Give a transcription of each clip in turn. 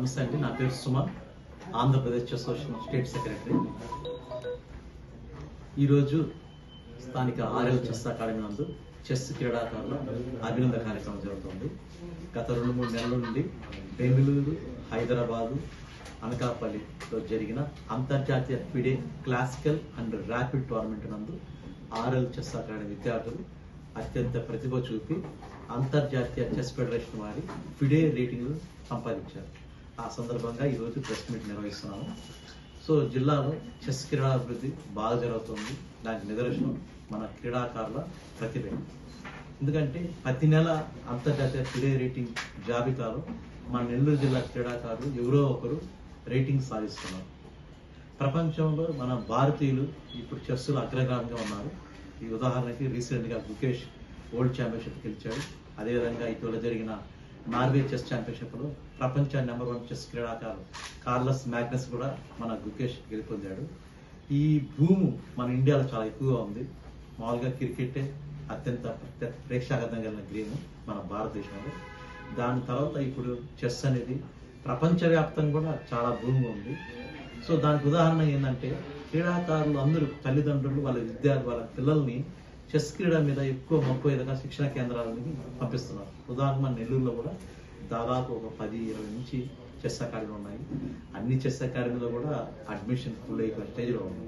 నమస్తే అండి, నా పేరు Suman, Andhra Pradesh chess association state secretary. ఈరోజు స్థానిక ఆర్ఎల్ చెస్ అకాడమీ నందు చెస్ క్రీడాకారుల అభినందన కార్యక్రమం జరుగుతుంది. గత 2-3 నెలల నుండి బెంగళూరు, హైదరాబాదు, అనకాపల్లిలో జరిగిన అంతర్జాతీయ FIDE classical and rapid tournament నందు ఆర్ఎల్ చెస్ అకాడమీ విద్యార్థులు అత్యంత ప్రతిభ చూపి అంతర్జాతీయ చెస్ ఫెడరేషన్ వారి ఫిడే రేటింగ్ సంపాదించారు. ఆ సందర్భంగా ఈరోజు ప్రెస్ మీట్ నిర్వహిస్తున్నాము. సో జిల్లాలో చెస్ క్రీడాభివృద్ధి బాగా జరుగుతుంది. దానికి నిదర్శనం మన క్రీడాకారుల ప్రతిభ. ఎందుకంటే ప్రతి నెల అంతర్జాతీయ ఫిడే రేటింగ్ జాబితాలో మన నెల్లూరు జిల్లా క్రీడాకారులు ఎవరో ఒకరు రేటింగ్ సాధిస్తున్నారు. ప్రపంచంలో మన భారతీయులు ఇప్పుడు చెస్సులో అగ్రగామిగా ఉన్నారు. ఈ ఉదాహరణకి రీసెంట్గా గుకేష్ వరల్డ్ ఛాంపియన్షిప్ గెలిచాడు. అదేవిధంగా ఇటీవల జరిగిన నార్వే చెస్ ఛాంపియన్షిప్లో ప్రపంచ నెంబర్ 1 చెస్ క్రీడాకారులు కార్లస్ మ్యాగ్నస్ కూడా మన గుకేష్ గెలుపొందాడు. ఈ భూము మన ఇండియాలో చాలా ఎక్కువగా ఉంది. మామూలుగా క్రికెటే అత్యంత ప్రేక్షాగతం కలిగిన గేమ్ మన భారతదేశంలో. దాని తర్వాత ఇప్పుడు చెస్ అనేది ప్రపంచవ్యాప్తంగా కూడా చాలా భూమి ఉంది. సో దానికి ఉదాహరణ ఏంటంటే క్రీడాకారులు అందరూ తల్లిదండ్రులు వాళ్ళ పిల్లల్ని చెస్ క్రీడ మీద ఎక్కువ మక్కువ విధంగా శిక్షణ కేంద్రాలని పంపిస్తున్నారు. ఉదాహరణ మన నెల్లూరులో కూడా దాదాపు ఒక 10-20 నుంచి చెస్ అకాడమీలు ఉన్నాయి. అన్ని చెస్ అకాడమీలో కూడా అడ్మిషన్ ఫుల్ అయిపోయిన స్టేజ్లో ఉంది.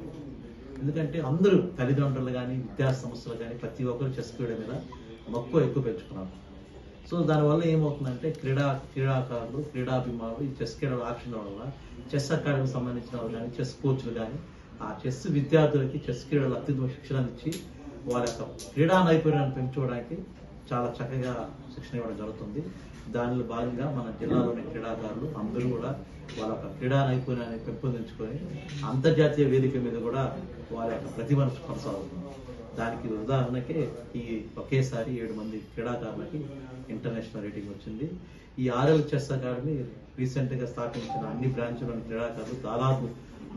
ఎందుకంటే అందరూ తల్లిదండ్రులు కానీ విద్యా సంస్థలు కానీ ప్రతి ఒక్కరు చెస్ క్రీడ మీద మక్కువ ఎక్కువ పెంచుకున్నారు. సో దానివల్ల ఏమవుతుందంటే క్రీడాకారులు క్రీడాభిమానులు ఈ చెస్ క్రీడలు ఆక్షన్ల వల్ల చెస్ అకాడమీకి సంబంధించిన వాళ్ళు కానీ చెస్ కోచ్లు కానీ ఆ చెస్ విద్యార్థులకి చెస్ క్రీడలు అత్యుత్తమ శిక్షణ ఇచ్చి వాళ్ళ యొక్క క్రీడా నైపుణ్యాన్ని పెంచుకోవడానికి చాలా చక్కగా శిక్షణ ఇవ్వడం జరుగుతుంది. దానిలో భాగంగా మన జిల్లాలోని క్రీడాకారులు అందరూ కూడా వాళ్ళ యొక్క క్రీడా నైపుణ్యాన్ని పెంపొందించుకొని అంతర్జాతీయ వేదిక మీద కూడా వాళ్ళ యొక్క ప్రతిభను కొనసాగుతుంది. దానికి ఉదాహరణకే ఈ ఒకేసారి 7 మంది క్రీడాకారులకి ఇంటర్నేషనల్ రేటింగ్ వచ్చింది. ఈ ఆర్ఎల్ చెస్ అకాడమీ రీసెంట్గా స్థాపించిన అన్ని బ్రాంచ్లోని క్రీడాకారులు దాదాపు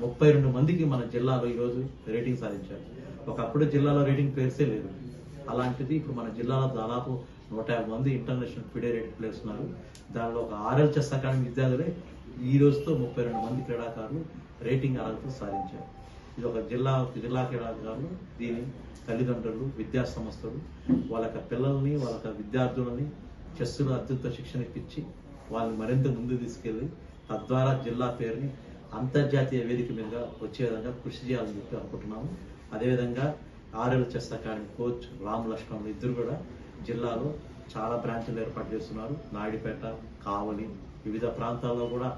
32 మందికి మన జిల్లాలో ఈరోజు రేటింగ్ సాధించారు. ఒకప్పుడు జిల్లాలో రేటింగ్ ప్లేయర్సే లేదు. అలాంటిది ఇప్పుడు మన జిల్లాలో దాదాపు 150 మంది ఇంటర్నేషనల్ ఫిడే రేటింగ్ ప్లేయర్స్ ఉన్నారు. దానిలో ఒక ఆర్ఎల్ చెస్ అకాడమీ విద్యార్థులే ఈ రోజుతో 32 మంది క్రీడాకారులు రేటింగ్ అర్హత సాధించారు. ఇది ఒక జిల్లా క్రీడాకారులు, దీని తల్లిదండ్రులు, విద్యా సంస్థలు వాళ్ళ పిల్లల్ని వాళ్ళ విద్యార్థులని చెస్సులో అత్యుత్తమ శిక్షణ ఇప్పించి వాళ్ళని మరింత ముందుకు తీసుకెళ్ళి తద్వారా జిల్లా పేరుని అంతర్జాతీయ వేదిక మీదుగా వచ్చే విధంగా కృషి చేయాలని చెప్పి అనుకుంటున్నాము. అదేవిధంగా RL chess academy coach Ram Lakshman ఇద్దరు కూడా జిల్లాలో చాలా బ్రాంచ్లు ఏర్పాటు చేస్తున్నారు. నాయుడుపేట, కావలి, వివిధ ప్రాంతాల్లో కూడా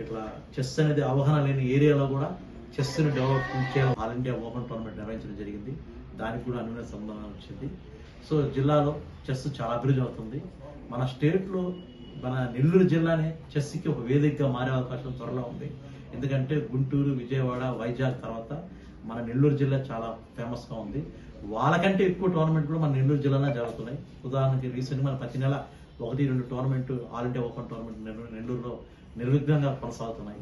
ఇట్లా చెస్ అనేది అవగాహన లేని ఏరియాలో కూడా చెస్ని డెవలప్మెంట్ చేయాలి. ఆల్ ఇండియా ఓపెన్ టోర్నమెంట్ నిర్వహించడం జరిగింది. దానికి కూడా అనుగుణ సంబంధం వచ్చింది. సో జిల్లాలో చెస్ చాలా అభివృద్ధి అవుతుంది. మన స్టేట్లో మన నెల్లూరు జిల్లానే చెస్కి ఒక వేదికగా మారే అవకాశం త్వరలో ఉంది. ఎందుకంటే గుంటూరు, విజయవాడ, వైజాగ్ తర్వాత మన నెల్లూరు జిల్లా చాలా ఫేమస్గా ఉంది. వాళ్ళకంటే ఎక్కువ టోర్నమెంట్ కూడా మన నెల్లూరు జిల్లాలో జరుగుతున్నాయి. ఉదాహరణకి రీసెంట్గా మన ప్రతి నెల 1-2 tournament all India open tournament నెల్లూరులో నిర్విఘ్నంగా కొనసాగుతున్నాయి.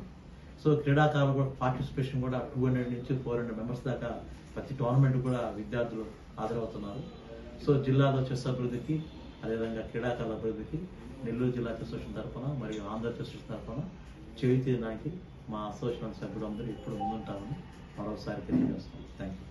సో క్రీడాకారులు కూడా పార్టిసిపేషన్ కూడా 200 నుంచి 400 మెంబర్స్ దాకా ప్రతి టోర్నమెంట్ కూడా విద్యార్థులు హాజరవుతున్నారు. సో జిల్లాలో చెస్ అభివృద్ధికి అదేవిధంగా క్రీడాకారుల అభివృద్ధికి నెల్లూరు జిల్లా చెస్ అసోసియేషన్ తరఫున మరియు ఆంధ్ర చెస్ అసోసియేషన్ తరఫున చేయుతీయడానికి మా అసోసియేషన్ సభ్యులందరూ ఇప్పుడు ముందుంటామని మరోసారి తెలియజేస్తాం. Thank you.